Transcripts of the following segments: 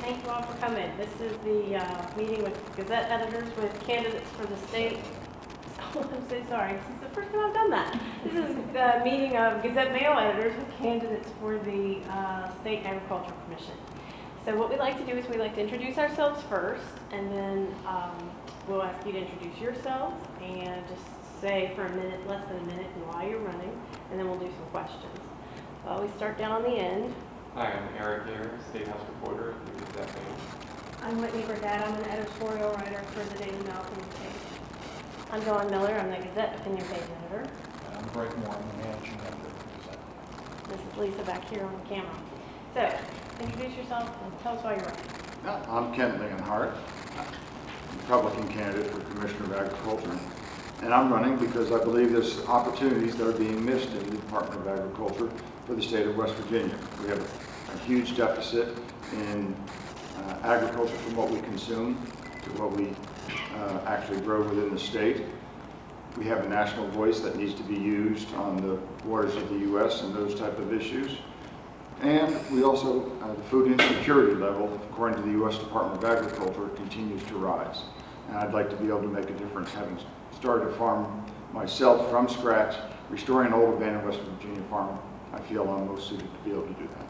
thank you all for coming. This is the meeting with Gazette editors with candidates for the state. Oh, I'm so sorry. This is the first time I've done that. This is the meeting of Gazette Mail editors with candidates for the State Agriculture Commission. So what we like to do is we like to introduce ourselves first, and then we'll ask you to introduce yourselves and just say for a minute, less than a minute, why you're running, and then we'll do some questions. We start down on the end. Hi, I'm Eric Gare, State House reporter at the Gazette Mail. I'm Whitney Burdett. I'm an editorial writer for the Daily Mail Opinion Page. I'm Dawn Miller. I'm the Gazette Opinion Page editor. I'm Greg Moore. I'm the managing editor of the Gazette. This is Lisa back here on the camera. So, introduce yourself and tell us why you're running. I'm Kent Lingenhart, Republican candidate for Commissioner of Agriculture. And I'm running because I believe there's opportunities that are being missed in the Department of Agriculture for the state of West Virginia. We have a huge deficit in agriculture from what we consume to what we actually grow within the state. We have a national voice that needs to be used on the borders of the U.S. and those type of issues. And we also, the food insecurity level, according to the U.S. Department of Agriculture, continues to rise. And I'd like to be able to make a difference, having started a farm myself from scratch, restoring an old abandoned West Virginia farm. I feel I'm most suited to be able to do that.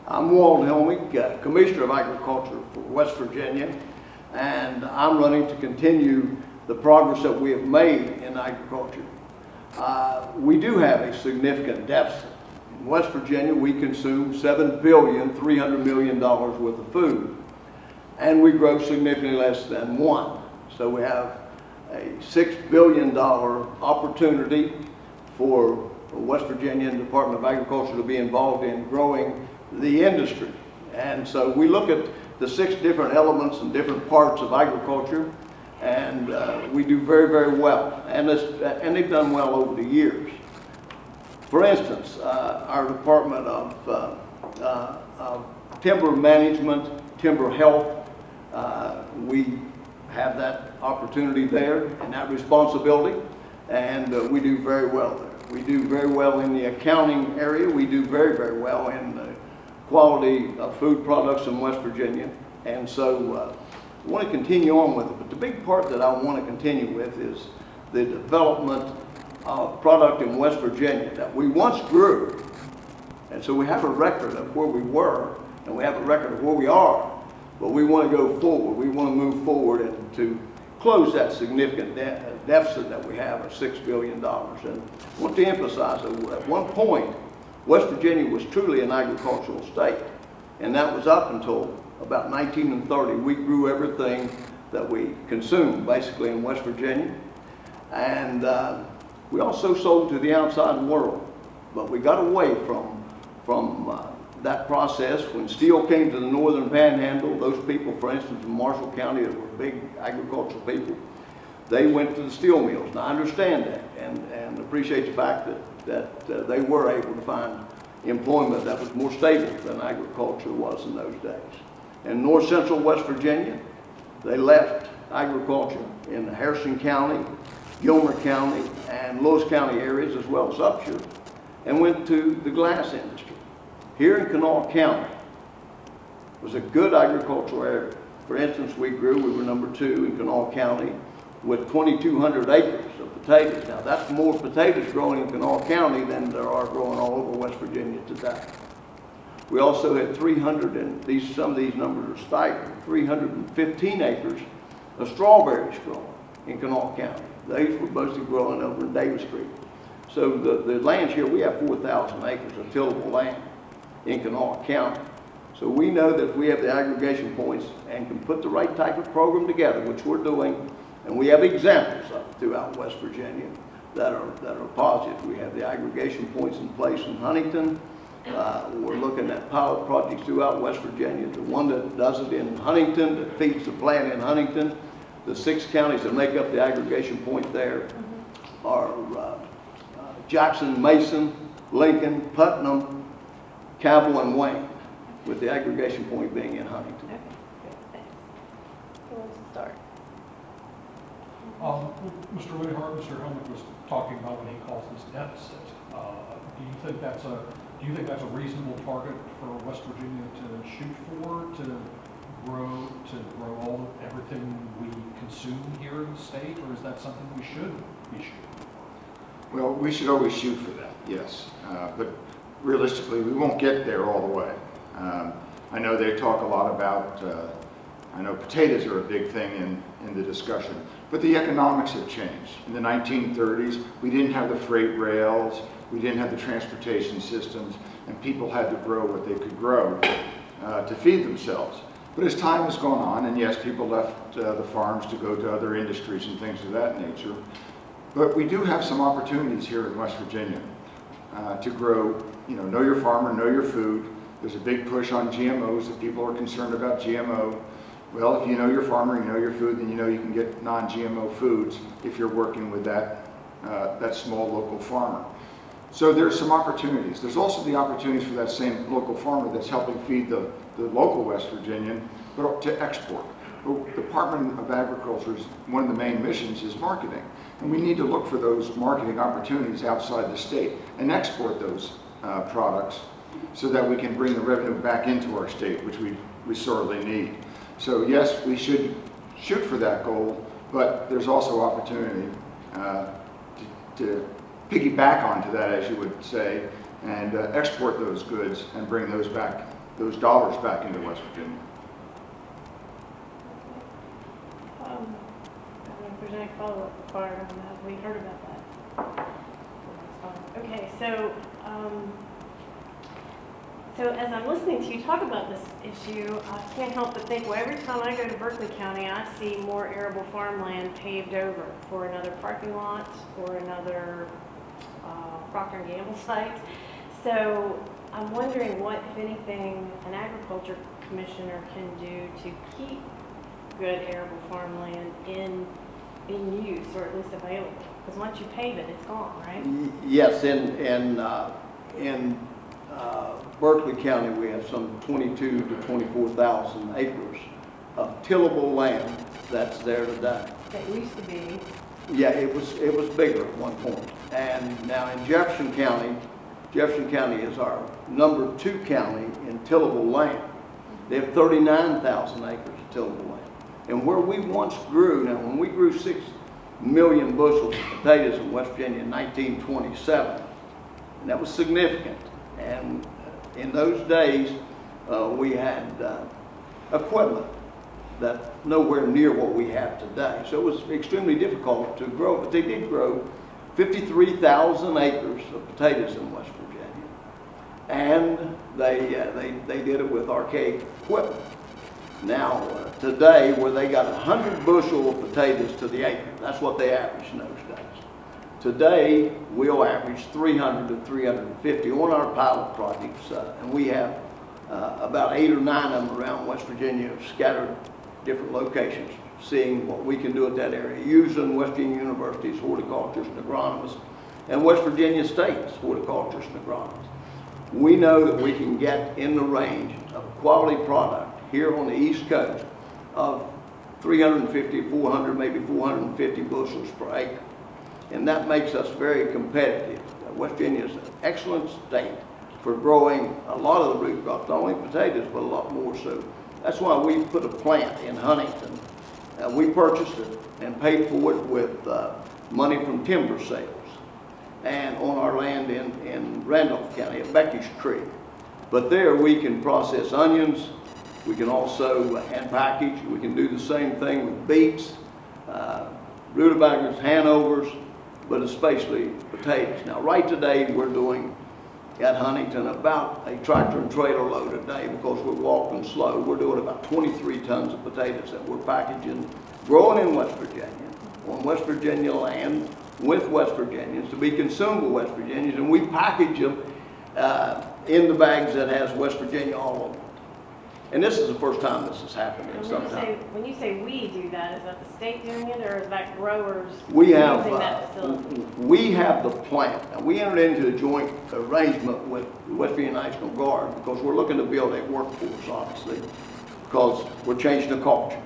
I'm Walt Helmig, Commissioner of Agriculture for West Virginia, and I'm running to continue the progress that we have made in agriculture. We do have a significant deficit. In West Virginia, we consume $7.3 billion worth of food, and we grow significantly less than one. So we have a $6 billion opportunity for West Virginia and Department of Agriculture to be involved in growing the industry. And so we look at the 6 different elements and different parts of agriculture, and we do very, very well. And they've done well over the years. For instance, our Department of Timber Management, Timber Health, we have that opportunity there and that responsibility, and we do very well there. We do very well in the accounting area. We do very, very well in the quality of food products in West Virginia. And so I want to continue on with it. But the big part that I want to continue with is the development of product in West Virginia that we once grew. And so we have a record of where we were, and we have a record of where we are. But we want to go forward. We want to move forward and to close that significant deficit that we have of $6 billion. And I want to emphasize that at one point, West Virginia was truly an agricultural state. And that was up until about 1930. We grew everything that we consumed, basically, in West Virginia. And we also sold to the outside world. But we got away from that process. When steel came to the northern panhandle, those people, for instance, in Marshall County that were big agricultural people, they went to the steel mills. Now, I understand that and appreciate the fact that they were able to find employment that was more stable than agriculture was in those days. In north central West Virginia, they left agriculture in Harrison County, Gilmer County, and Lewis County areas, as well as Upshur, and went to the glass industry. Here in Kanawha County was a good agricultural area. For instance, we were number 2 in Kanawha County with 2,200 acres of potatoes. Now, that's more potatoes growing in Kanawha County than there are growing all over West Virginia today. We also had 300, and some of these numbers are staggering, 315 acres of strawberries growing in Kanawha County. These were mostly growing over in Davis Creek. So the lands here, we have 4,000 acres of tillable land in Kanawha County. So we know that if we have the aggregation points and can put the right type of program together, which we're doing, and we have examples of it throughout West Virginia that are positive. We have the aggregation points in place in Huntington. We're looking at pilot projects throughout West Virginia. The one that does it in Huntington, that feeds the plant in Huntington. The 6 counties that make up the aggregation point there are Jackson, Mason, Lincoln, Putnam, Cabell, and Wayne, with the aggregation point being in Huntington. Okay, good, thanks. Who wants to start? Mr. Lingenhart, Mr. Helmig was talking about when he calls this deficit. Do you think that's a Do you think that's a reasonable target for West Virginia to shoot for, to grow everything we consume here in the state, or is that something we should be shooting for? Well, we should always shoot for that, yes. But realistically, we won't get there all the way. I know they talk a lot about, I know potatoes are a big thing in the discussion, but the economics have changed. In the 1930s, we didn't have the freight rails, we didn't have the transportation systems, and people had to grow what they could grow to feed themselves. But as time has gone on, and yes, people left the farms to go to other industries and things of that nature, but we do have some opportunities here in West Virginia to grow, know your farmer, know your food. There's a big push on GMOs that people are concerned about GMO. Well, if you know your farmer, you know your food, then you know you can get non-GMO foods if you're working with that small local farmer. So there's some opportunities. There's also the opportunities for that same local farmer that's helping feed the local West Virginian, but to export. The Department of Agriculture's one of the main missions is marketing. And we need to look for those marketing opportunities outside the state and export those products so that we can bring the revenue back into our state, which we sorely need. So yes, we should shoot for that goal, but there's also opportunity to piggyback onto that, as you would say, and export those goods and bring those dollars back into West Virginia. I don't know if there's any follow-up part on that. We heard about that. Okay, so as I'm listening to you talk about this issue, I can't help but think, well, every time I go to Berkeley County, I see more arable farmland paved over for another parking lot or another Procter & Gamble site. So I'm wondering what, if anything, an agriculture commissioner can do to keep good arable farmland in use, or at least available. Because once you pave it, it's gone, right? Yes, in Berkeley County, we have some 22 to 24,000 acres of tillable land that's there today. That used to be. Yeah, it was bigger at one point. And now in Jefferson County is our number 2 county in tillable land. They have 39,000 acres of tillable land. And where we once grew, now when we grew 6 million bushels of potatoes in West Virginia in 1927, and that was significant. And in those days, we had equipment that's nowhere near what we have today. So it was extremely difficult to grow, but they did grow 53,000 acres of potatoes in West Virginia. And they did it with archaic equipment. Now, today, where they got 100 bushel of potatoes to the acre, that's what they averaged in those days. Today, we'll average 300 to 350 on our pilot projects, and we have about 8 or 9 of them around West Virginia, scattered different locations, seeing what we can do at that area, using West Virginia University's horticulturists and agronomists, and West Virginia State's horticulturists and agronomists. We know that we can get in the range of quality product here on the East Coast of 350, 400, maybe 450 bushels per acre. And that makes us very competitive. West Virginia is an excellent state for growing a lot of the root crops, not only potatoes, but a lot more so. That's why we put a plant in Huntington. We purchased it and paid for it with money from timber sales and on our land in Randolph County at Becky's Creek. But there we can process onions. We can also hand package. We can do the same thing with beets, rutabagas, Hanovers, but especially potatoes. Now, right today, we're doing at Huntington about a tractor and trailer load a day because we're walking slow. We're doing about 23 tons of potatoes that we're packaging, growing in West Virginia, on West Virginia land with West Virginians to be consumed by West Virginians, and we package them in the bags that has West Virginia all over it. And this is the first time this has happened in some time. When you say we do that, is that the state doing it, or is that growers We using have, that facility? we have the plant. Now, we entered into a joint arrangement with the West Virginia National Guard because we're looking to build a workforce, obviously, because we're changing the culture.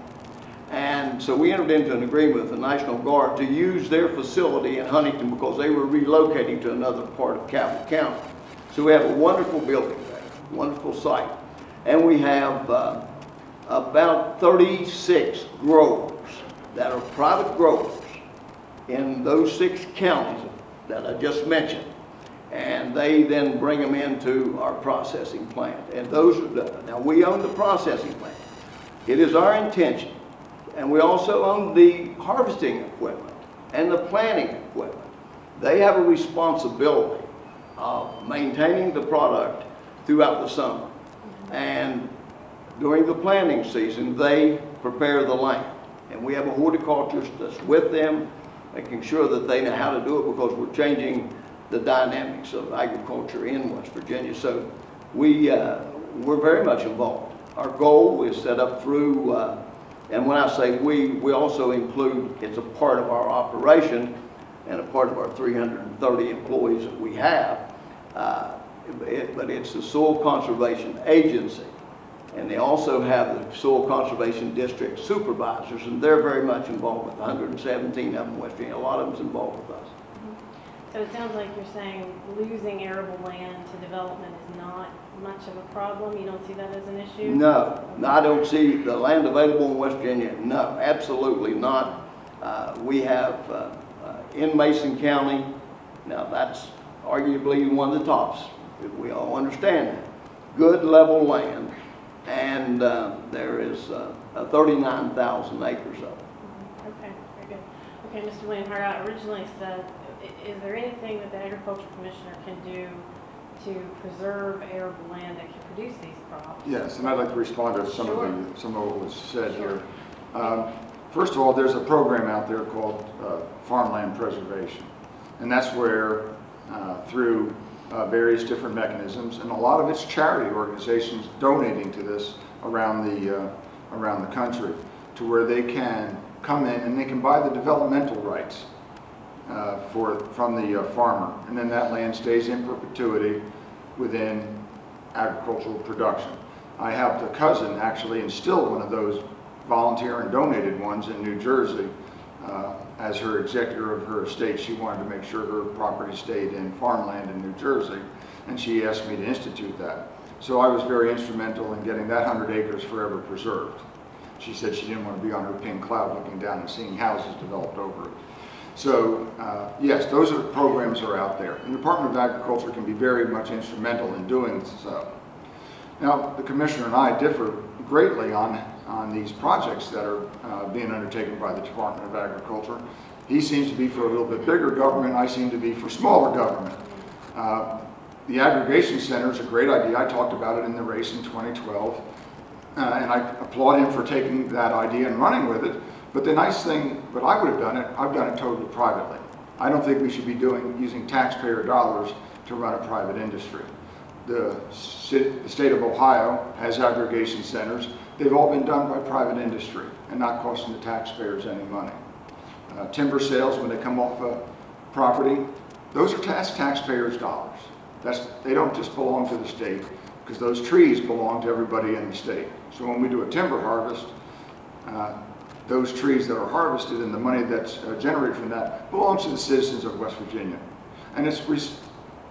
And so we entered into an agreement with the National Guard to use their facility in Huntington because they were relocating to another part of Cabell County. So we have a wonderful building there, wonderful site. And we have about 36 growers that are private growers in those 6 counties that I just mentioned. And they then bring them into our processing plant. And those are now we own the processing plant. It is our intention, and we also own the harvesting equipment and the planting equipment. They have a responsibility of maintaining the product throughout the summer. And during the planting season, they prepare the land. And we have a horticulturist that's with them, making sure that they know how to do it, because we're changing the dynamics of agriculture in West Virginia. So we're very much involved. Our goal is set up through, and when I say we also include, it's a part of our operation and a part of our 330 employees that we have, but it's the Soil Conservation Agency. And they also have the Soil Conservation District supervisors, and they're very much involved with 117 of them in West Virginia. A lot of them's involved with us. So it sounds like you're saying losing arable land to development is not much of a problem? You don't see that as an issue? No, I don't see the land available in West Virginia. No, absolutely not. We have in Mason County, now that's arguably one of the tops. We all understand that. Good level land, and there is 39,000 acres of it. Okay, very good. Okay, Mr. William-Hart, I originally said, is there anything that the Agriculture Commissioner can do to preserve arable land that can produce these crops? Yes, and I'd like to respond to some Sure. of what was said Sure. here. First of all, there's a program out there called Farmland Preservation, and that's where through various different mechanisms, and a lot of it's charity organizations donating to this around the country, to where they can come in and they can buy the developmental rights from the farmer, and then that land stays in perpetuity within agricultural production. I helped a cousin actually instill one of those volunteer and donated ones in New Jersey. As her executor of her estate, she wanted to make sure her property stayed in farmland in New Jersey, and she asked me to institute that. So I was very instrumental in getting that 100 acres forever preserved. She said she didn't want to be on her pink cloud looking down and seeing houses developed over it. So yes, those are programs that are out there. And the Department of Agriculture can be very much instrumental in doing so. Now, the Commissioner and I differ greatly on these projects that are being undertaken by the Department of Agriculture. He seems to be for a little bit bigger government, I seem to be for smaller government. The aggregation center is a great idea. I talked about it in the race in 2012, and I applaud him for taking that idea and running with it. But the nice thing, but I would have done it, I've done it totally privately. I don't think we should be using taxpayer dollars to run a private industry. The state of Ohio has aggregation centers. They've all been done by private industry and not costing the taxpayers any money. Timber sales, when they come off a property, those are taxpayers' dollars. They don't just belong to the state, because those trees belong to everybody in the state. So when we do a timber harvest, those trees that are harvested and the money that's generated from that belongs to the citizens of West Virginia. And it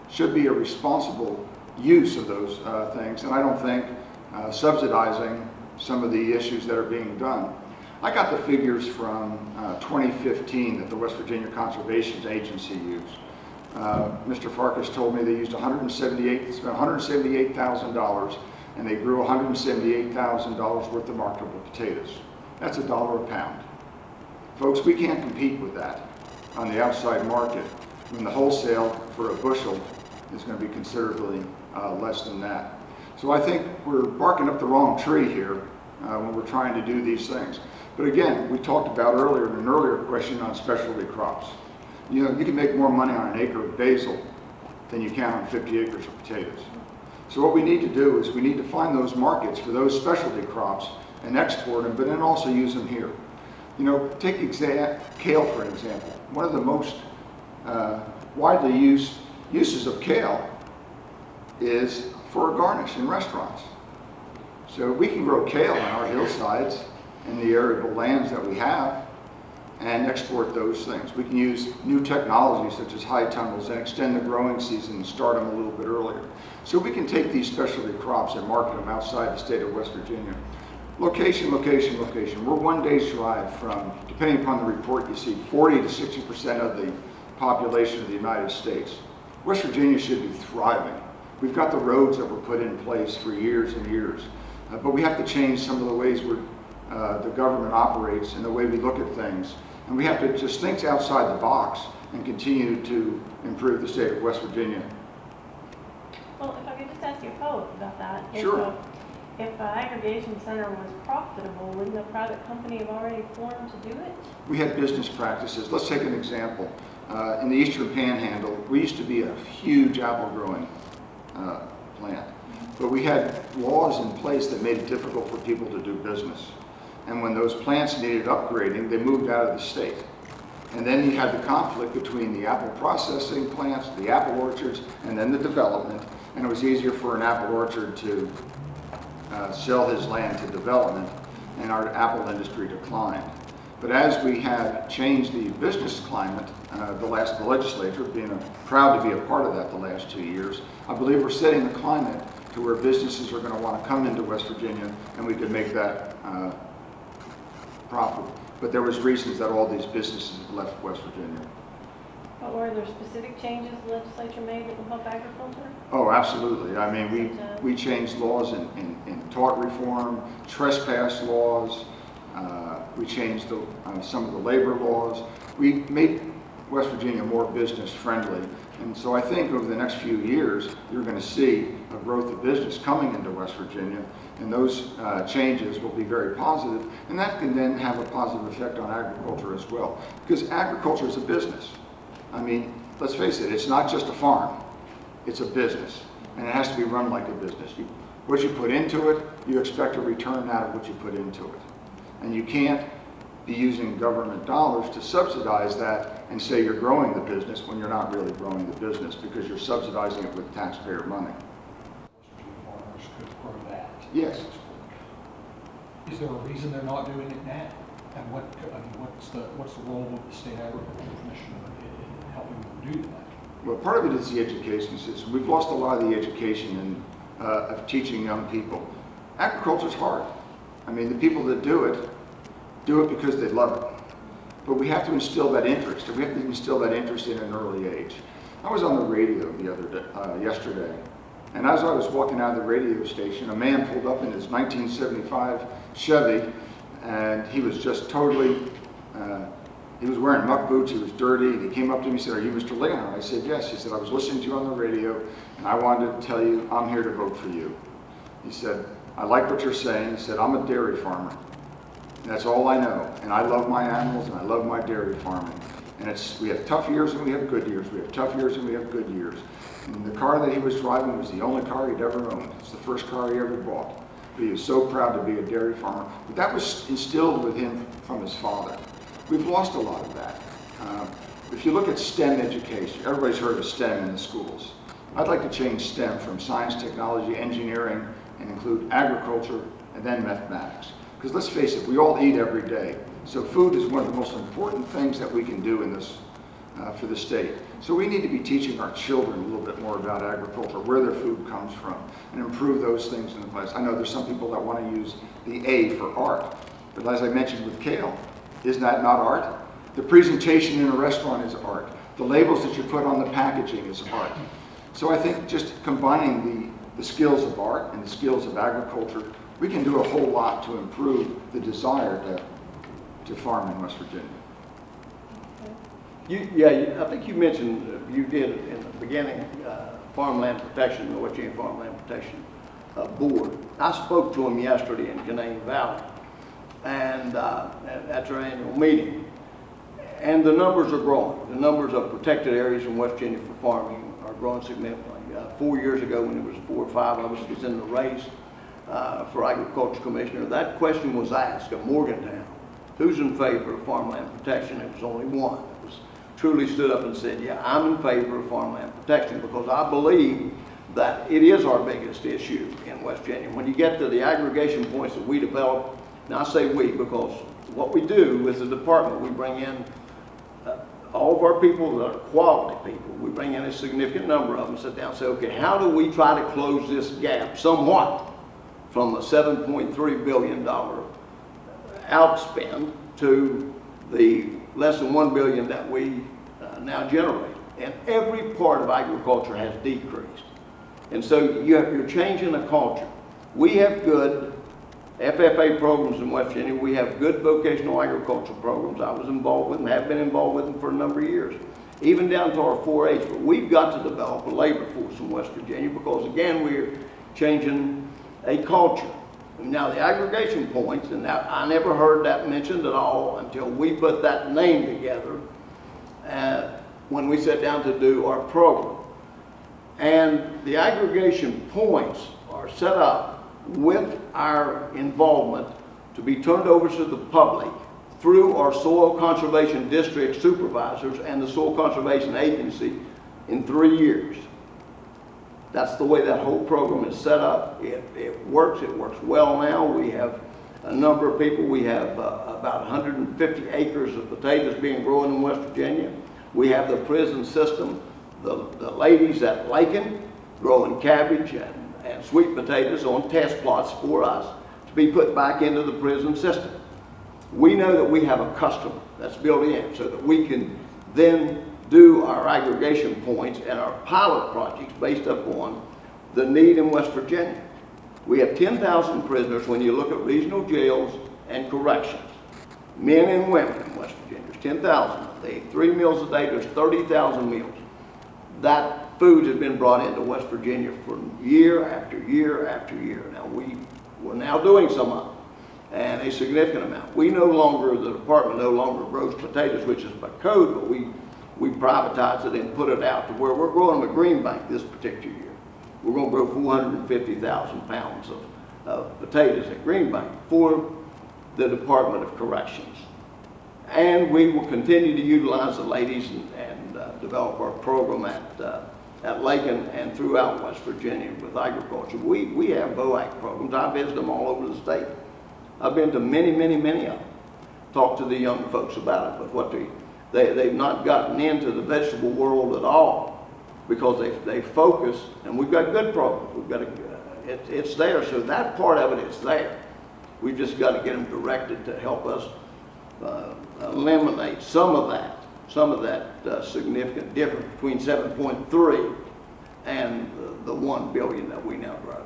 should be a responsible use of those things, and I don't think subsidizing some of the issues that are being done. I got the figures from 2015 that the West Virginia Conservation Agency used. Mr. Farkas told me they spent $178,000, and they grew $178,000 worth of marketable potatoes. That's $1 a pound. Folks, we can't compete with that on the outside market when the wholesale for a bushel is going to be considerably less than that. So I think we're barking up the wrong tree here when we're trying to do these things. But again, we talked about earlier in an earlier question on specialty crops. You know, you can make more money on an acre of basil than you can on 50 acres of potatoes. So what we need to do is we need to find those markets for those specialty crops and export them, but then also use them here. You know, take kale for an example. One of the most widely used uses of kale is for a garnish in restaurants. So we can grow kale on our hillsides and the arable lands that we have, and export those things. We can use new technologies such as high tunnels and extend the growing season and start them a little bit earlier. So we can take these specialty crops and market them outside the state of West Virginia. Location, location, location. We're 1 day's drive from, depending upon the report you see, 40 to 60% of the population of the United States. West Virginia should be thriving. We've got the roads that were put in place for years and years, but we have to change some of the ways the government operates and the way we look at things. And we have to just think outside the box and continue to improve the state of West Virginia. Well, if I could just ask you a follow-up about that. Sure. If an aggregation center was profitable, wouldn't a private company have already formed to do it? We had business practices. Let's take an example. In the Eastern Panhandle, we used to be a huge apple growing plant, but we had laws in place that made it difficult for people to do business. And when those plants needed upgrading, they moved out of the state. And then you had the conflict between the apple processing plants, the apple orchards, and then the development. And it was easier for an apple orchard to sell his land to development, and our apple industry declined. But as we have changed the business climate, the legislature, being proud to be a part of that the last 2 years, I believe we're setting the climate to where businesses are going to want to come into West Virginia, and we can make that profitable. But there was reasons that all these businesses left West Virginia. But were there specific changes the legislature made that will help agriculture? Oh, absolutely. I mean, we changed laws in tort reform, trespass laws. We changed some of the labor laws. We made West Virginia more business friendly. And so I think over the next few years, you're going to see a growth of business coming into West Virginia. And those changes will be very positive. And that can then have a positive effect on agriculture as well. Because agriculture is a business. I mean, let's face it, it's not just a farm. It's a business. And it has to be run like a business. What you put into it, you expect a return out of what you put into it. And you can't be using government dollars to subsidize that and say you're growing the business when you're not really growing the business because you're subsidizing it with taxpayer money. Farmers could grow that. Yes. Is there a reason they're not doing it now? And what's the role of the State Agricultural Commission in helping them do that? Well, part of it is the education system. We've lost a lot of the education of teaching young people. Agriculture's hard. I mean, the people that do it because they love it. But we have to instill that interest, and we have to instill that interest in an early age. I was on the radio yesterday, and as I was walking out of the radio station, a man pulled up in his 1975 Chevy, and he was just totally, he was wearing muck boots, he was dirty, and he came up to me and said, "Are you Mr. Leonard?" I said, "Yes." He said, "I was listening to you on the radio, and I wanted to tell you I'm here to vote for you." He said, "I like what you're saying." He said, "I'm a dairy farmer. And that's all I know. And I love my animals and I love my dairy farming. And we have tough years and we have good years. We have tough years and we have good years." And the car that he was driving was the only car he'd ever owned. It's the first car he ever bought. But he was so proud to be a dairy farmer. But that was instilled with him from his father. We've lost a lot of that. If you look at STEM education, everybody's heard of STEM in the schools. I'd like to change STEM from science, technology, engineering, and include agriculture and then mathematics. Because let's face it, we all eat every day. So food is one of the most important things that we can do in this, for the state. So we need to be teaching our children a little bit more about agriculture, where their food comes from, and improve those things in the place. I know there's some people that want to use the A for art. But as I mentioned with kale, isn't that not art? The presentation in a restaurant is art. The labels that you put on the packaging is art. So I think just combining the skills of art and the skills of agriculture, we can do a whole lot to improve the desire to farm in West Virginia. I think you mentioned, you did in the beginning, Farmland Protection, the West Virginia Farmland Protection Board. I spoke to them yesterday in Canaan Valley, and at their annual meeting. And the numbers are growing. The numbers of protected areas in West Virginia for farming are growing significantly. 4 years ago, when it was 4 or 5 of us was in the race for Agriculture Commissioner, that question was asked at Morgantown. Who's in favor of farmland protection? It was only one that was truly stood up and said, "Yeah, I'm in favor of farmland protection," because I believe that it is our biggest issue in West Virginia. When you get to the aggregation points that we develop, and I say we because what we do as a department, we bring in all of our people that are quality people. We bring in a significant number of them, sit down and say, okay, how do we try to close this gap somewhat from a $7.3 billion outspend to the less than $1 billion that we now generate. And every part of agriculture has decreased. And so you're changing the culture. We have good FFA programs in West Virginia. We have good vocational agricultural programs. I was involved with them, have been involved with them for a number of years, even down to our 4-H. But we've got to develop a labor force in West Virginia because, again, we're changing a culture. Now, the aggregation points, and that, I never heard that mentioned at all until we put that name together when we sat down to do our program. And the aggregation points are set up with our involvement to be turned over to the public through our Soil Conservation District supervisors and the Soil Conservation Agency in 3 years. That's the way that whole program is set up. It works well now. We have a number of people. We have about 150 acres of potatoes being grown in West Virginia. We have the prison system, the ladies at Lakin growing cabbage and sweet potatoes on test plots for us to be put back into the prison system. We know that we have a customer that's built in so that we can then do our aggregation points and our pilot projects based upon the need in West Virginia. We have 10,000 prisoners when you look at regional jails and corrections. Men and women in West Virginia, there's 10,000. They eat 3 meals a day, there's 30,000 meals. That food has been brought into West Virginia for year after year after year. Now we're now doing some of it, and a significant amount. The department no longer grows potatoes, which is by code, but we privatize it and put it out to where we're growing them at Greenbank this particular year. We're going to grow 450,000 pounds of potatoes at Greenbank for the Department of Corrections. And we will continue to utilize the ladies and develop our program at Lakin and throughout West Virginia with agriculture. We have VOAC programs. I visit them all over the state. I've been to many of them. Talked to the young folks about it, but they've not gotten into the vegetable world at all because they focus, and we've got good programs. We've got it's there, so that part of it is there. We've just got to get them directed to help us eliminate some of that significant difference between 7.3 and the 1 billion that we now grow.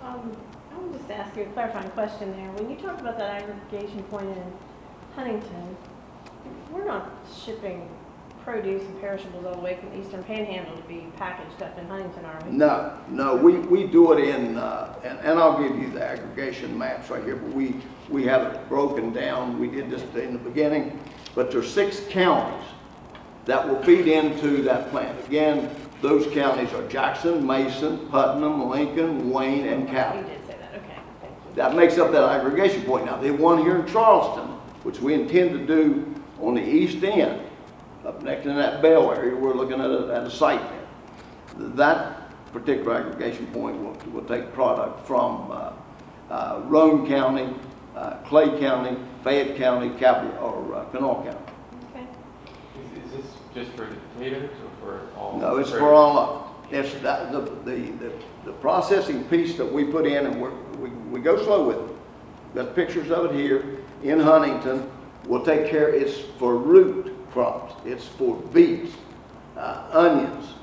I want to just ask you a clarifying question there. When you talk about that aggregation point in Huntington, we're not shipping produce and perishables all the way from the Eastern Panhandle to be packaged up in Huntington, are we? No, we do it in, and I'll give you the aggregation maps right here, but we have it broken down. We did this in the beginning, but there's 6 counties that will feed into that plant. Again, those counties are Jackson, Mason, Putnam, Lincoln, Wayne, and Cabot. You did say that, okay, thank you. That makes up that aggregation point. Now, they have one here in Charleston, which we intend to do on the east end, up next in that Bell area. We're looking at a site there. That particular aggregation point will take product from Rome County, Clay County, Fayette County, or Kanawha County. Okay. Is this just for the potatoes or for all? No, it's for all of them. It's the processing piece that we put in, and we go slow with it. Got pictures of it here in Huntington. We'll take care. It's for root crops. It's for beets, onions,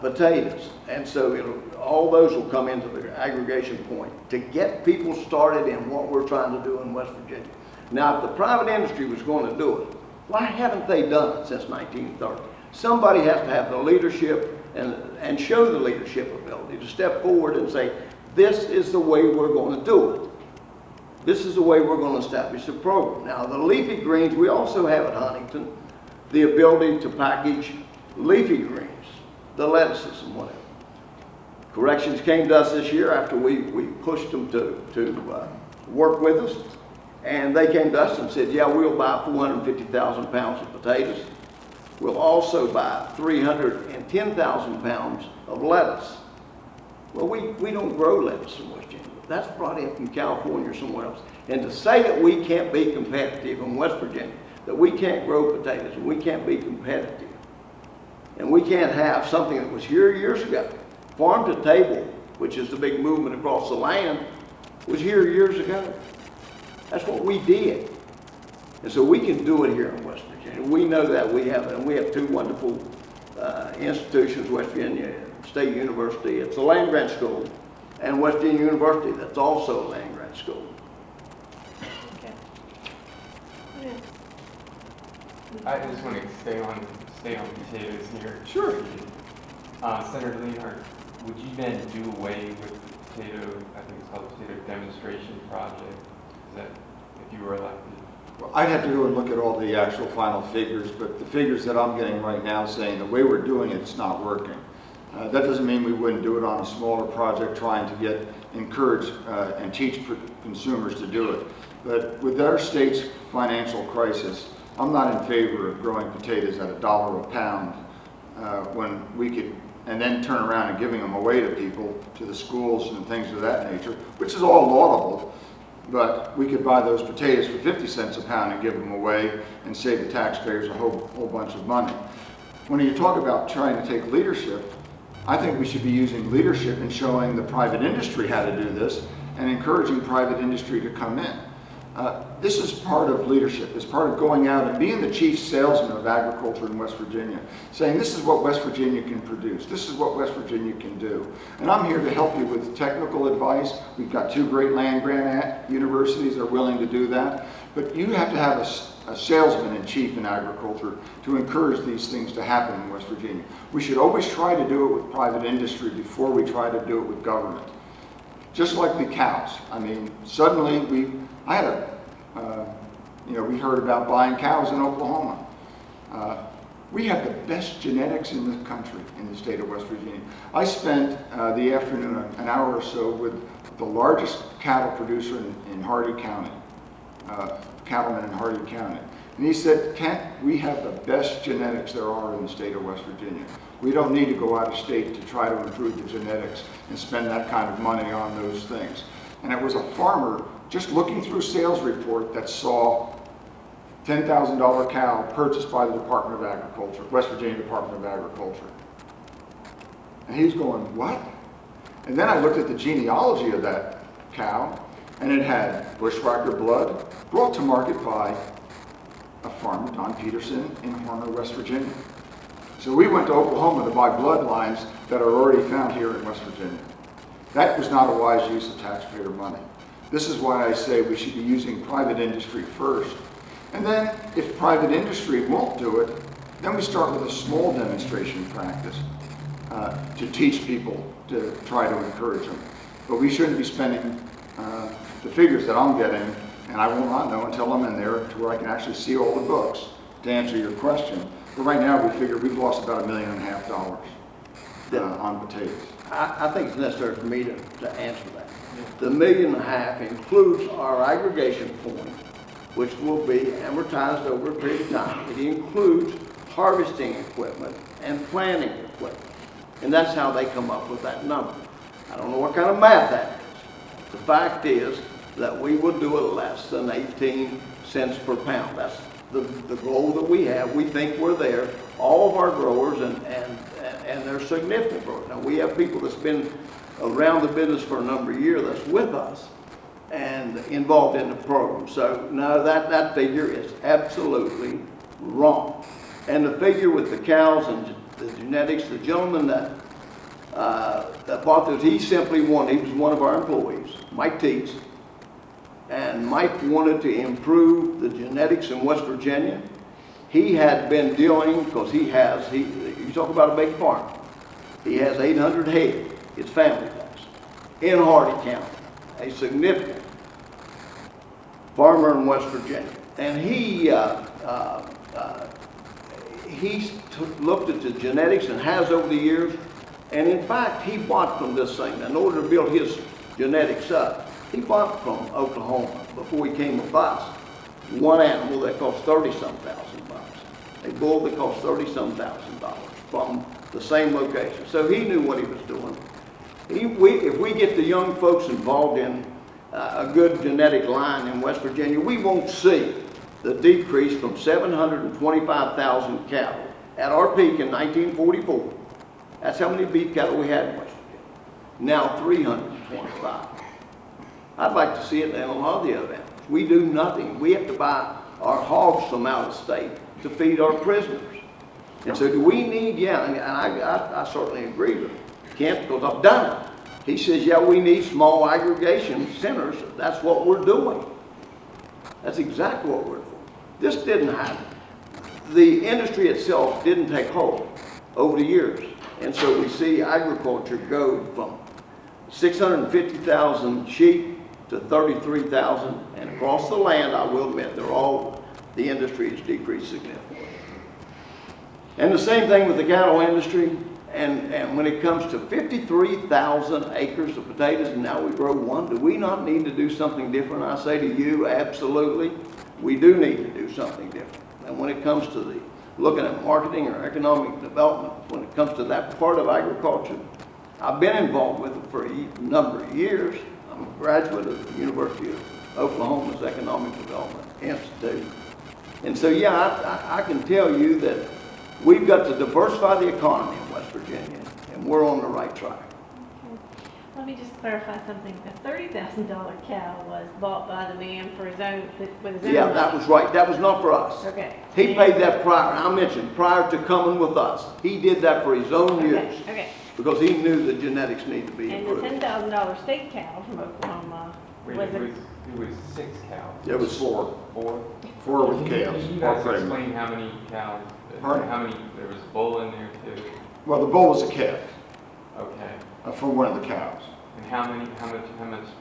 potatoes, and so all those will come into the aggregation point to get people started in what we're trying to do in West Virginia. Now, if the private industry was going to do it, why haven't they done it since 1930? Somebody has to have the leadership and show the leadership ability to step forward and say, this is the way we're going to do it. This is the way we're going to establish the program. Now, the leafy greens, we also have at Huntington the ability to package leafy greens, the lettuces and whatever. Corrections came to us this year after we pushed them to work with us, and they came to us and said, yeah, we'll buy 450,000 pounds of potatoes. We'll also buy 310,000 pounds of lettuce. Well, we don't grow lettuce in West Virginia. That's brought in from California or somewhere else. And to say that we can't be competitive in West Virginia, that we can't grow potatoes and we can't be competitive, and we can't have something that was here years ago. Farm to table, which is the big movement across the land, was here years ago. That's what we did. And so we can do it here in West Virginia. We know that we have two wonderful institutions, West Virginia State University. It's a land grant school, and West Virginia University, that's also a land grant school. Okay. I just want to stay on potatoes here. Sure. Senator Leonhardt, would you then do away with the potato, I think it's called the potato demonstration project? Is that, if you were elected? Well, I'd have to go and look at all the actual final figures, but the figures that I'm getting right now saying the way we're doing it's not working. That doesn't mean we wouldn't do it on a smaller project trying to encourage and teach consumers to do it. But with our state's financial crisis, I'm not in favor of growing potatoes at $1 a pound when we could, and then turn around and giving them away to people, to the schools and things of that nature, which is all laudable. But we could buy those potatoes for 50 cents a pound and give them away and save the taxpayers a whole bunch of money. When you talk about trying to take leadership, I think we should be using leadership and showing the private industry how to do this and encouraging private industry to come in. This is part of leadership. It's part of going out and being the chief salesman of agriculture in West Virginia, saying this is what West Virginia can produce. This is what West Virginia can do. And I'm here to help you with technical advice. We've got 2 great land grant universities that are willing to do that. But you have to have a salesman in chief in agriculture to encourage these things to happen in West Virginia. We should always try to do it with private industry before we try to do it with government. Just like the cows. I mean, suddenly we heard about buying cows in Oklahoma. We have the best genetics in the country, in the state of West Virginia. I spent the afternoon, an hour or so, with the largest cattle producer in Hardy County, cattleman in Hardy County. And he said, Kent, we have the best genetics there are in the state of West Virginia. We don't need to go out of state to try to improve the genetics and spend that kind of money on those things. And it was a farmer just looking through a sales report that saw $10,000 cow purchased by the Department of Agriculture, West Virginia Department of Agriculture. And he was going, what? And then I looked at the genealogy of that cow, and it had Bushwhacker blood brought to market by a farmer, Don Peterson, in Horner, West Virginia. So we went to Oklahoma to buy bloodlines that are already found here in West Virginia. That was not a wise use of taxpayer money. This is why I say we should be using private industry first. And then if private industry won't do it, then we start with a small demonstration practice to teach people to try to encourage them. But we shouldn't be spending the figures that I'm getting, and I will not know until I'm in there to where I can actually see all the books to answer your question. But right now we figure we've lost about $1.5 million on potatoes. I think it's necessary for me to answer that. The $1.5 million includes our aggregation point, which will be amortized over a period of time. It includes harvesting equipment and planting equipment. And that's how they come up with that number. I don't know what kind of math that is. The fact is that we will do it less than 18 cents per pound. That's the goal that we have. We think we're there. All of our growers, and they're significant growers. Now, we have people that's been around the business for a number of years that's with us and involved in the program. So, no, that figure is absolutely wrong. And the figure with the cows and the genetics, the gentleman that bought those, he was one of our employees, Mike Teets. And Mike wanted to improve the genetics in West Virginia. He had been dealing, because you talk about a big farm. He has 800 head, his family does, in Hardy County, a significant farmer in West Virginia. And he looked at the genetics and has over the years, and in fact, he bought from this thing. In order to build his genetics up, he bought from Oklahoma before he came with us one animal that cost $30-some thousand bucks. A bull that cost $30-some thousand from the same location. So he knew what he was doing. If we get the young folks involved in a good genetic line in West Virginia, we won't see the decrease from 725,000 cattle at our peak in 1944. That's how many beef cattle we had in West Virginia. Now 325. I'd like to see it in a lot of the other animals. We do nothing. We have to buy our hogs from out of state to feed our prisoners. And so do we need, yeah, and I certainly agree with Kent because I've done it. He says, yeah, we need small aggregation centers. That's what we're doing. That's exactly what we're doing. This didn't happen. The industry itself didn't take hold over the years. And so we see agriculture go from 650,000 sheep to 33,000. And across the land, I will admit, the industry has decreased significantly. And the same thing with the cattle industry. And when it comes to 53,000 acres of potatoes and now we grow one, do we not need to do something different? I say to you, absolutely. We do need to do something different. And when it comes to looking at marketing or economic development, when it comes to that part of agriculture, I've been involved with it for a number of years. I'm a graduate of the University of Oklahoma's Economic Development Institute. And so, yeah, I can tell you that we've got to diversify the economy in West Virginia, and we're on the right track. Let me just clarify something. The $30,000 cow was bought by the man for his own, with his own Yeah, money. that was right. That was not for us. Okay. He paid that prior, and I mentioned, prior to coming with us. He did that for his own use Okay, okay. because he knew the genetics need to be And the improved. $10,000 state cow from Oklahoma Wait, was it was 6 cows. It was 4. Four? 4 with calves. Can you all guys pregnant. explain how many cows? Pardon? How many, there was a bull in there too? Well, the bull was a calf Okay. for one of the cows. And how much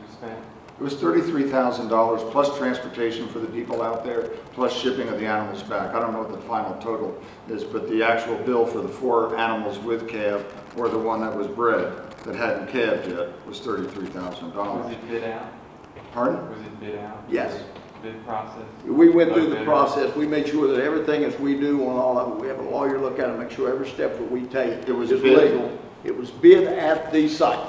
we spent? It was $33,000 plus transportation for the people out there, plus shipping of the animals back. I don't know what the final total is, but the actual bill for the 4 animals with calf or the one that was bred that hadn't calved yet was $33,000. Was it bid out? Pardon? Was it bid out? Yes. Bid process? We went through the process. We made sure that everything as we do on all of it, we have a lawyer look at it, make sure every step that we take It was is bid. legal. It was bid at the site.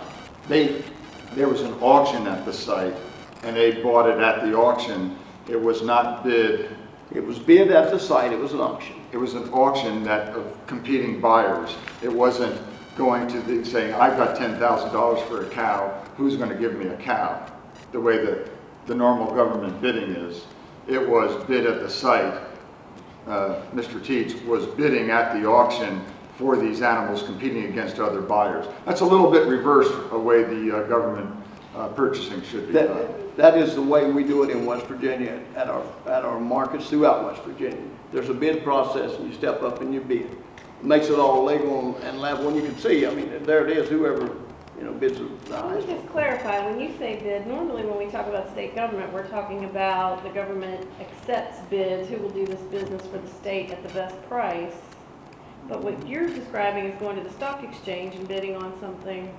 There was an auction at the site, and they bought it at the auction. It was not bid. It was bid at the site. It was an auction. It was an auction of competing buyers. It wasn't going to saying, I've got $10,000 for a cow. Who's going to give me a cow? The way that the normal government bidding is. It was bid at the site. Mr. Teets was bidding at the auction for these animals competing against other buyers. That's a little bit reverse a way the government purchasing should be done. That is the way we do it in West Virginia at our markets throughout West Virginia. There's a bid process and you step up and you bid. It makes it all legal and level, and you can see, I mean, there it is, whoever, bids the Let highest. me just clarify, when you say bid, normally when we talk about state government, we're talking about the government accepts bids, who will do this business for the state at the best price. But what you're describing is going to the stock exchange and bidding on something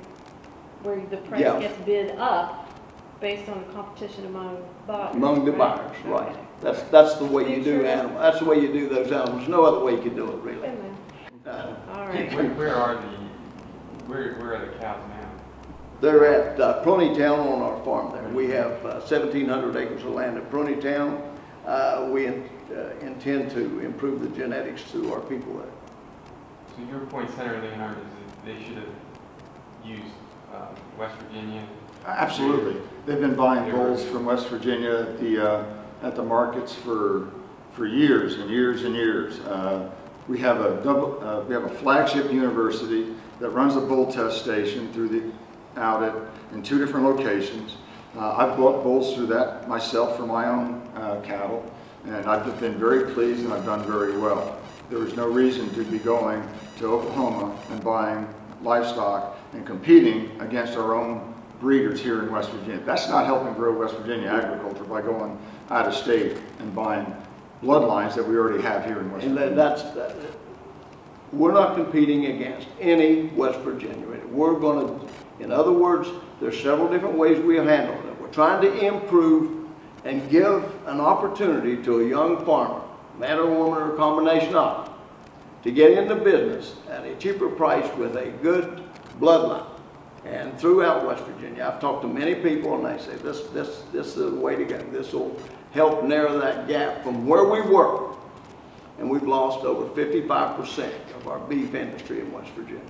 where the price Yeah. gets bid up based on competition among buyers. Among the right? buyers, right. Okay. That's the way you Make do sure- animals. That's the way you do those animals. There's no other way you can do it, really. Wait a minute. All right. Where are the cows now? They're at Pruney Town on our farm there. We have 1,700 acres of land at Pruney Town. We intend to improve the genetics through our people there. So your point, Senator Leonhardt, is that they should have used West Virginia? Absolutely. They've been buying bulls from West Virginia at the markets for years and years and years. We have a flagship university that runs a bull test station out in 2 different locations. I've bought bulls through that myself for my own cattle, and I've been very pleased and I've done very well. There was no reason to be going to Oklahoma and buying livestock and competing against our own breeders here in West Virginia. That's not helping grow West Virginia agriculture by going out of state and buying bloodlines that we already have here in West And Virginia. we're not competing against any West Virginia. We're going to, in other words, there's several different ways we handle it. We're trying to improve and give an opportunity to a young farmer, man or woman or a combination of them, to get into business at a cheaper price with a good bloodline. And throughout West Virginia, I've talked to many people and they say, this is the way to go. This will help narrow that gap from where we were. And we've lost over 55% of our beef industry in West Virginia,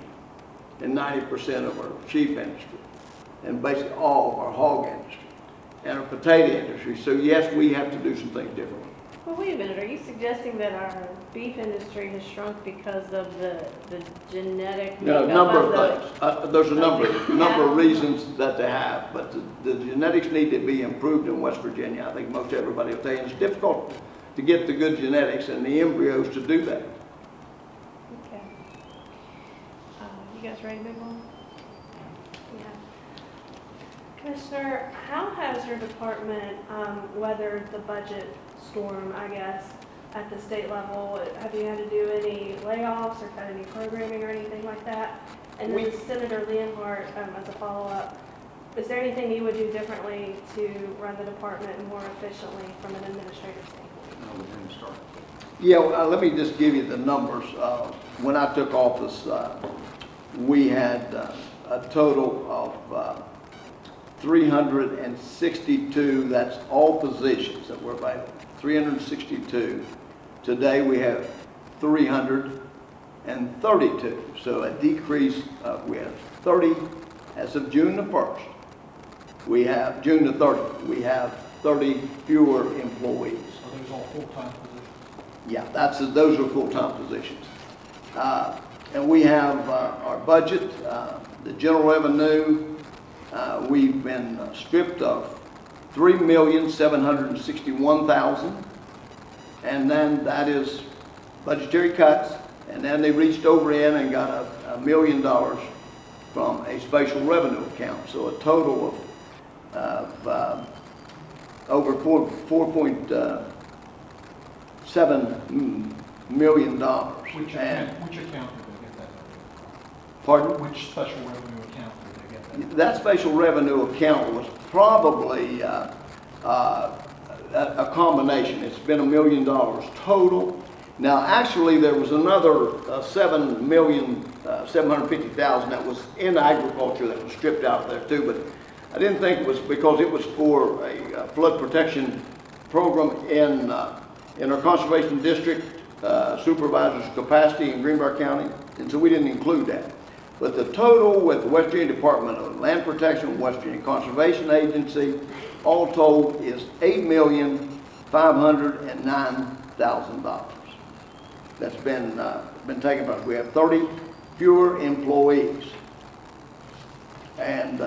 and 90% of our sheep industry, and basically all of our hog industry, and our potato industry. So yes, we have to do some things differently. Well, wait a minute, are you suggesting that our beef industry has shrunk because of the genetic No, a makeup number of the? of things. There's a number of reasons that they have, but the genetics need to be improved in West Virginia. I think most everybody will tell you it's difficult to get the good genetics and the embryos to do that. Okay. You guys ready to move on? Yeah. Commissioner, how has your department weathered the budget storm, I guess, at the state level? Have you had to do any layoffs or cut any programming or anything like that? And then Senator Leonhardt, as a follow-up, is there anything you would do differently to run the department more efficiently from an administrative standpoint? Yeah, let me just give you the numbers. When I took office, we had a total of 362, that's all positions that were available, 362. Today we have 332, so a decrease we have 30 as of June the 1st. We have June the 30th, we have 30 fewer employees. Are those all full-time positions? Yeah, those are full-time positions. And we have our budget, the general revenue, we've been stripped of $3,761,000, and then that is budgetary cuts, and then they reached over in and got $1 million from a special revenue account, so a total of over $4.7 million. Which account did they get that? Pardon? Which special revenue account did they get that? That special revenue account was probably a combination. It's been $1 million total. Now, actually, there was another $7,750,000 that was in agriculture that was stripped out of there too, but I didn't think it was because it was for a flood protection program in our conservation district supervisor's capacity in Greenbrier County, and so we didn't include that. But the total with the West Virginia Department of Land Protection, West Virginia Conservation Agency, all told is $8,509,000. That's been taken by. We have 30 fewer employees, and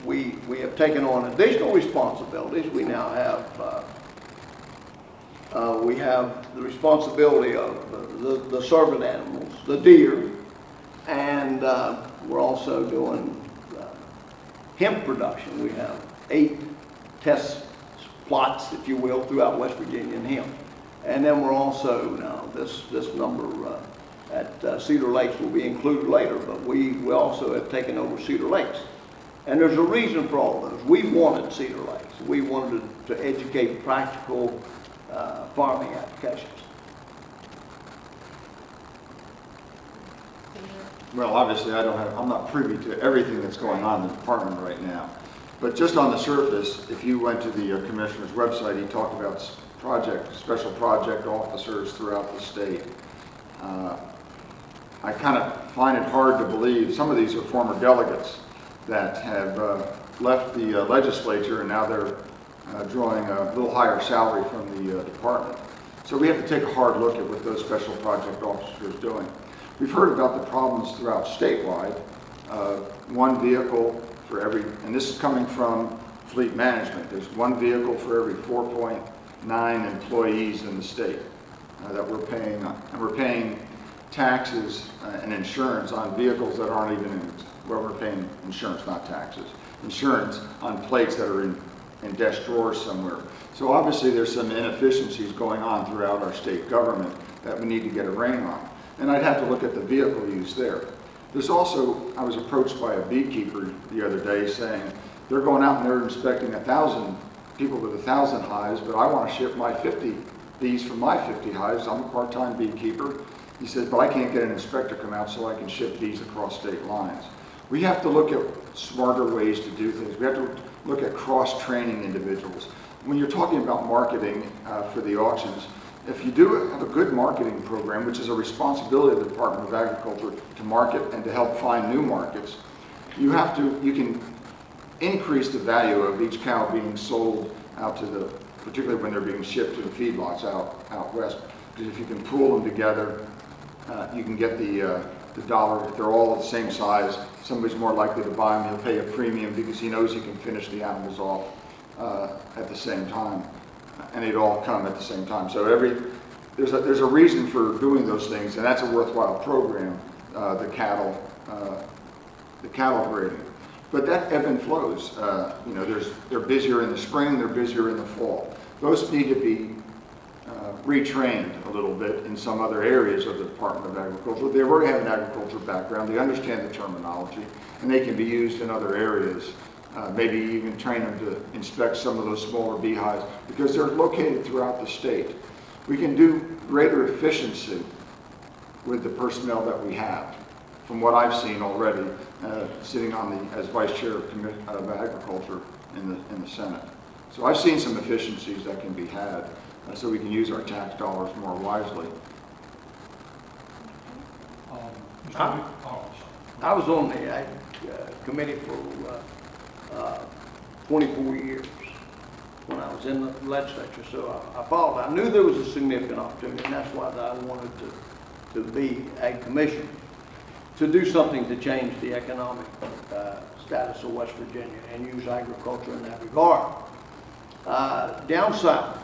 we have taken on additional responsibilities. We now have we have the responsibility of the servant animals, the deer, and we're also doing hemp production. We have 8 test plots, if you will, throughout West Virginia in hemp. And then we're also, now this number at Cedar Lakes will be included later, but we also have taken over Cedar Lakes. And there's a reason for all those. We wanted Cedar Lakes. We wanted to educate practical farming applications. Well, obviously, I'm not privy to everything that's going on in the department right now. But just on the surface, if you went to the commissioner's website, he talked about special project officers throughout the state. I kind of find it hard to believe some of these are former delegates that have left the legislature, and now they're drawing a little higher salary from the department. So we have to take a hard look at what those special project officers are doing. We've heard about the problems throughout statewide. One vehicle for every, and this is coming from fleet management, there's one vehicle for every 4.9 employees in the state that we're paying on. And we're paying taxes and insurance on vehicles that aren't even in, well, we're paying insurance, not taxes. Insurance on plates that are in desk drawers somewhere. So obviously there's some inefficiencies going on throughout our state government that we need to get a rein on. And I'd have to look at the vehicle use there. There's also, I was approached by a beekeeper the other day saying, they're going out and they're inspecting 1,000 people with 1,000 hives, but I want to ship my 50 bees from my 50 hives. I'm a part-time beekeeper. He said, but I can't get an inspector to come out so I can ship bees across state lines. We have to look at smarter ways to do things. We have to look at cross-training individuals. When you're talking about marketing for the auctions, if you do have a good marketing program, which is a responsibility of the Department of Agriculture to market and to help find new markets, you can increase the value of each cow being sold out to the, particularly when they're being shipped to the feedlots out west. Because if you can pool them together, you can get the dollar. If they're all the same size, somebody's more likely to buy them. He'll pay a premium because he knows he can finish the animals off at the same time, and they'd all come at the same time. So there's a reason for doing those things, and that's a worthwhile program. The cattle grading, but that ebb and flows. They're busier in the spring, they're busier in the fall. Those need to be retrained a little bit in some other areas of the Department of Agriculture. They already have an agriculture background, they understand the terminology, and they can be used in other areas. Maybe even train them to inspect some of those smaller beehives because they're located throughout the state. We can do greater efficiency with the personnel that we have, from what I've seen already, sitting as Vice Chair of Agriculture in the Senate. So I've seen some efficiencies that can be had, so we can use our tax dollars more wisely. I was on the Ag Committee for 24 years when I was in the legislature, so I followed. I knew there was a significant opportunity, and that's why I wanted to be Ag Commissioner, to do something to change the economic status of West Virginia and use agriculture in that regard. Down south,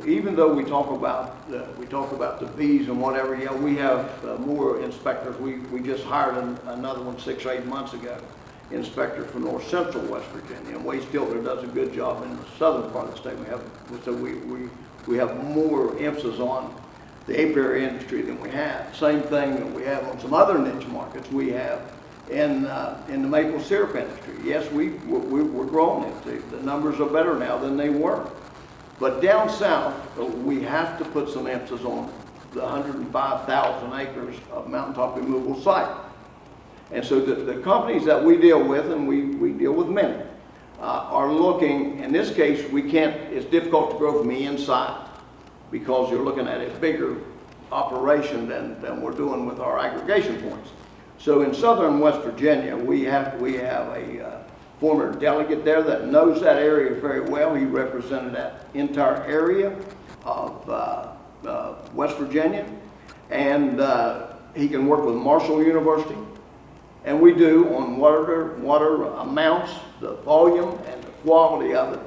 even though we talk about the bees and whatever, yeah, we have more inspectors. We just hired another one 6 or 8 months ago, inspector for North Central West Virginia, and Wade Stilter does a good job in the southern part of the state. We have more emphasis on the apiary industry than we have. Same thing that we have on some other niche markets we have in the maple syrup industry. Yes, we're growing it. The numbers are better now than they were. But down south, we have to put some emphasis on the 105,000 acres of mountaintop removal site. And so the companies that we deal with, and we deal with many, are looking, in this case, it's difficult to grow from the inside because you're looking at a bigger operation than we're doing with our aggregation points. So in southern West Virginia, we have a former delegate there that knows that area very well. He represented that entire area of West Virginia, and he can work with Marshall University. And we do on water amounts, the volume and the quality of it,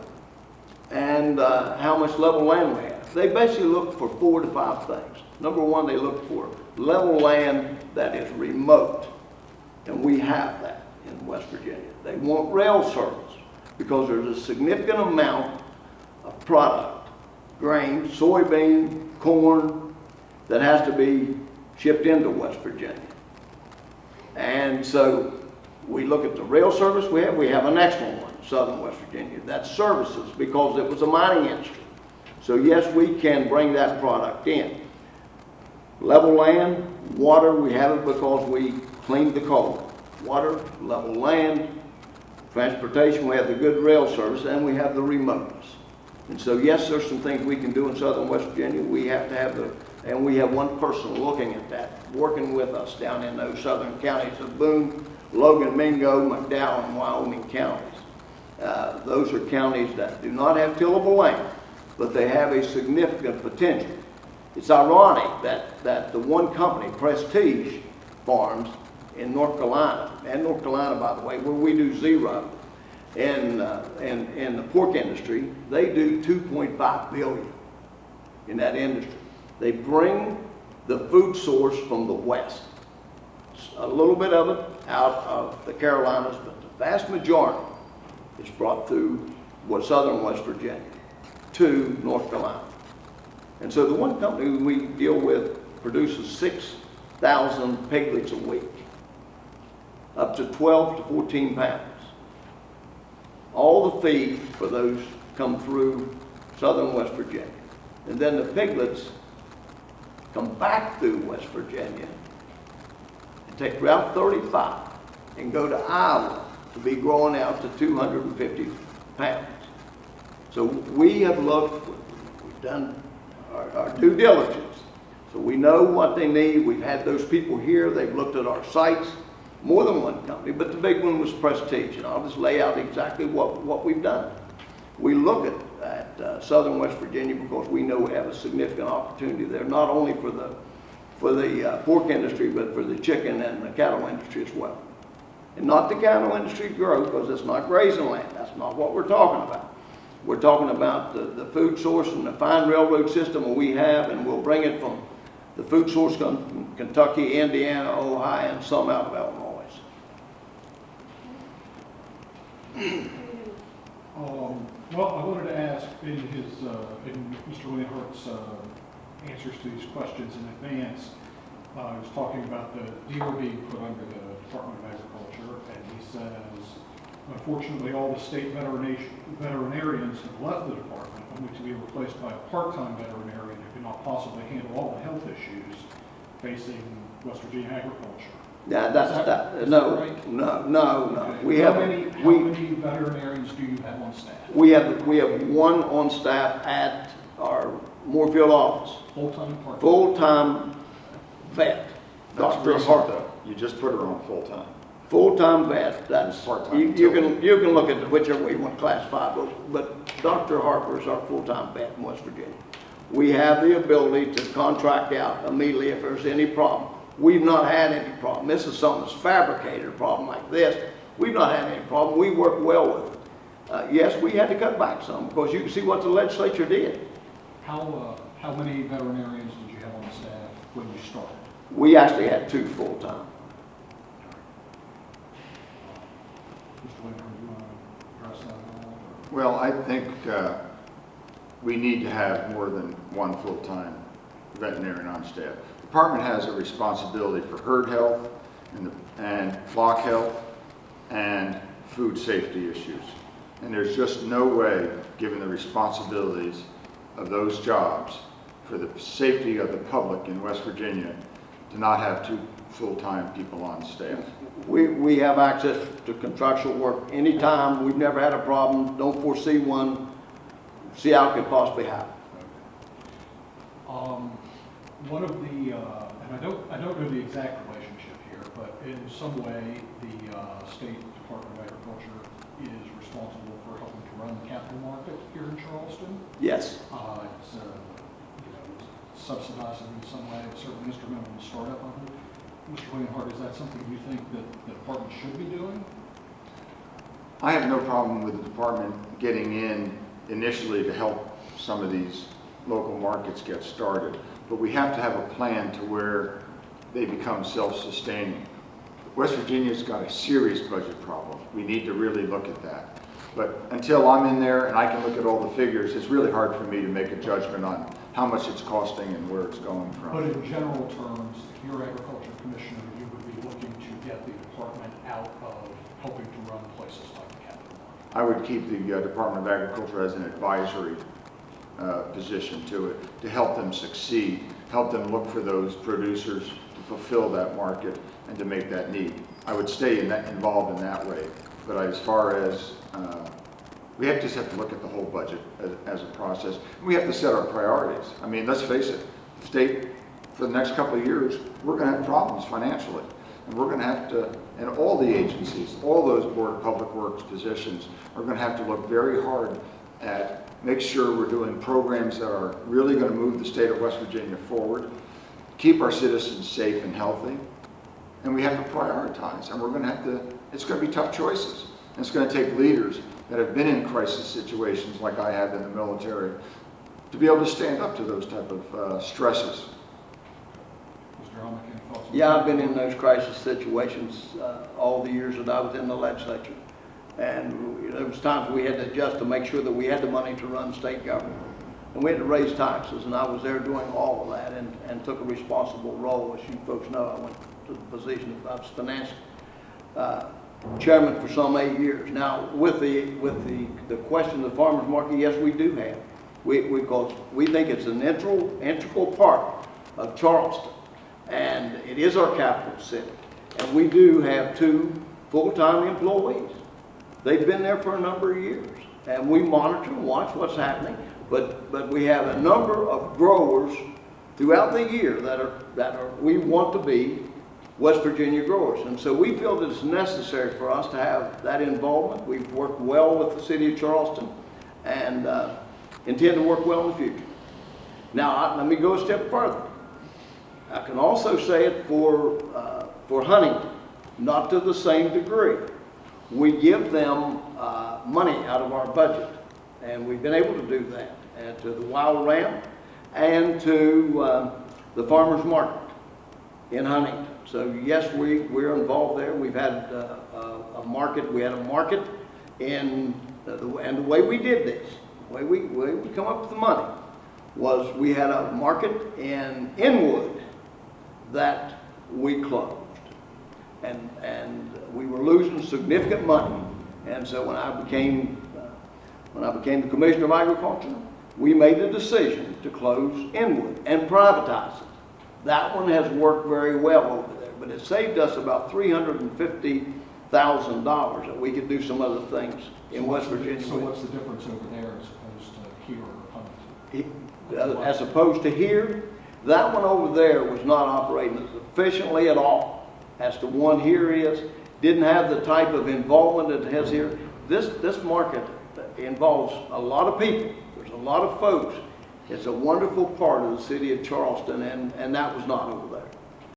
and how much level land we have. They basically look for 4 to 5 things. Number one, they look for level land that is remote, and we have that in West Virginia. They want rail service because there's a significant amount of product, grain, soybean, corn, that has to be shipped into West Virginia. And so we look at the rail service we have an excellent one in southern West Virginia. That's services because it was a mining industry. So yes, we can bring that product in. Level land, water, we have it because we cleaned the coal. Water, level land, transportation, we have the good rail service, and we have the remoteness. And so yes, there's some things we can do in southern West Virginia. We have to have and we have one person looking at that, working with us down in those southern counties of Boone, Logan, Mingo, McDowell, and Wyoming counties. Those are counties that do not have tillable land, but they have a significant potential. It's ironic that the one company, Prestige Farms in North Carolina, by the way, where we do zero, in the pork industry, they do $2.5 billion in that industry. They bring the food source from the West. A little bit of it out of the Carolinas, but the vast majority is brought through southern West Virginia to North Carolina. And so the one company we deal with produces 6,000 piglets a week, up to 12 to 14 pounds. All the feed for those come through southern West Virginia. And then the piglets come back through West Virginia and take Route 35 and go to Iowa to be growing out to 250 pounds. So we have looked, we've done our due diligence. So we know what they need. We've had those people here. They've looked at our sites, more than one company, but the big one was Prestige. And I'll just lay out exactly what we've done. We look at southern West Virginia because we know we have a significant opportunity there, not only for the pork industry, but for the chicken and the cattle industry as well. And not the cattle industry grow, because it's not grazing land. That's not what we're talking about. We're talking about the food source and the fine railroad system we have, and we'll bring it from the food source from Kentucky, Indiana, Ohio, and some out of Illinois. Well, I wanted to ask in Mr. Leonhardt's answers to these questions in advance, he was talking about the deal being put under the Department of Agriculture, and he says, unfortunately, all the state veterinarians have left the department, only to be replaced by a part-time veterinarian who cannot possibly handle all the health issues facing West Virginia agriculture. Yeah, Is that no. right? No. Okay. How many veterinarians do you have on staff? We have one on staff at our Moorfield office, Full-time, part-time? full-time vet, That's Dr. recent, Harper. though. You just put her on full-time. Full-time vet, that's, Part-time you can look at whichever way you want to classify, but Dr. Harper is our full-time vet in West Virginia. We have the ability to contract out immediately if there's any problem. We've not had any problem. This is something that's fabricated, a problem like this. We've not had any problem. We work well with it. Yes, we had to cut back some because you can see what the legislature did. How many veterinarians did you have on staff when you started? We actually had 2 full-time. Mr. Lincoln, do you want to address that at all? or- Well, I think we need to have more than one full-time veterinarian on staff. The department has a responsibility for herd health and flock health and food safety issues. And there's just no way, given the responsibilities of those jobs, for the safety of the public in West Virginia, to not have 2 full-time people on staff. We have access to contractual work anytime. We've never had a problem. Don't foresee one. See how it could possibly happen. One of the, and I don't know the exact relationship here, but in some way, the State Department of Agriculture is responsible for helping to run the capital market here in Charleston. Yes. It's subsidizing in some way a certain instrumental in the startup of it. Mr. Leonhardt, is that something you think that the department should be doing? I have no problem with the department getting in initially to help some of these local markets get started, but we have to have a plan to where they become self-sustaining. West Virginia's got a serious budget problem. We need to really look at that. But until I'm in there and I can look at all the figures, it's really hard for me to make a judgment on how much it's costing and where it's going But from. in general terms, if you're agriculture commissioner, you would be looking to get the department out of helping to run places like the capital market. I would keep the Department of Agriculture as an advisory position to it, to help them succeed, help them look for those producers to fulfill that market and to make that need. I would stay involved in that way. But as far as, we just have to look at the whole budget as a process. We have to set our priorities. I mean, let's face it, the state, for the next couple of years, we're going to have problems financially. And we're going to have to, and all the agencies, all those Board of Public Works positions are going to have to look very hard at make sure we're doing programs that are really going to move the state of West Virginia forward, keep our citizens safe and healthy, and we have to prioritize. And we're going to have to, it's going to be tough choices. And it's going to take leaders that have been in crisis situations like I have in the military to be able to stand up to those type of stresses. Mr. Helmick, any thoughts on Yeah, that? I've been in those crisis situations all the years that I was in the legislature. And there was times we had to adjust to make sure that we had the money to run state government. And we had to raise taxes, and I was there doing all of that and took a responsible role. As you folks know, I went to the position of, I was finance chairman for some 8 years. Now, with the question of the farmer's market, yes, we do have. We think it's an integral part of Charleston, and it is our capital city. And we do have 2 full-time employees. They've been there for a number of years, and we monitor and watch what's happening. But we have a number of growers throughout the year we want to be West Virginia growers. And so we feel that it's necessary for us to have that involvement. We've worked well with the city of Charleston and intend to work well in the future. Now, let me go a step further. I can also say it for Huntington, not to the same degree. We give them money out of our budget, and we've been able to do that, and to the Wild Ram and to the Farmers Market in Huntington. So yes, we're involved there. We've had a market. We had a market and the way we did this, the way we come up with the money, was we had a market in Inwood that we closed, and we were losing significant money. And so when I became the Commissioner of Agriculture, we made the decision to close Inwood and privatize it. That one has worked very well over there, but it saved us about $350,000 that we could do some other things in West Virginia. So what's the difference over there as opposed to here or Huntington? As opposed to here, that one over there was not operating as efficiently at all as the one here is. Didn't have the type of involvement that it has here. This market involves a lot of people. There's a lot of folks. It's a wonderful part of the city of Charleston, and that was not over there.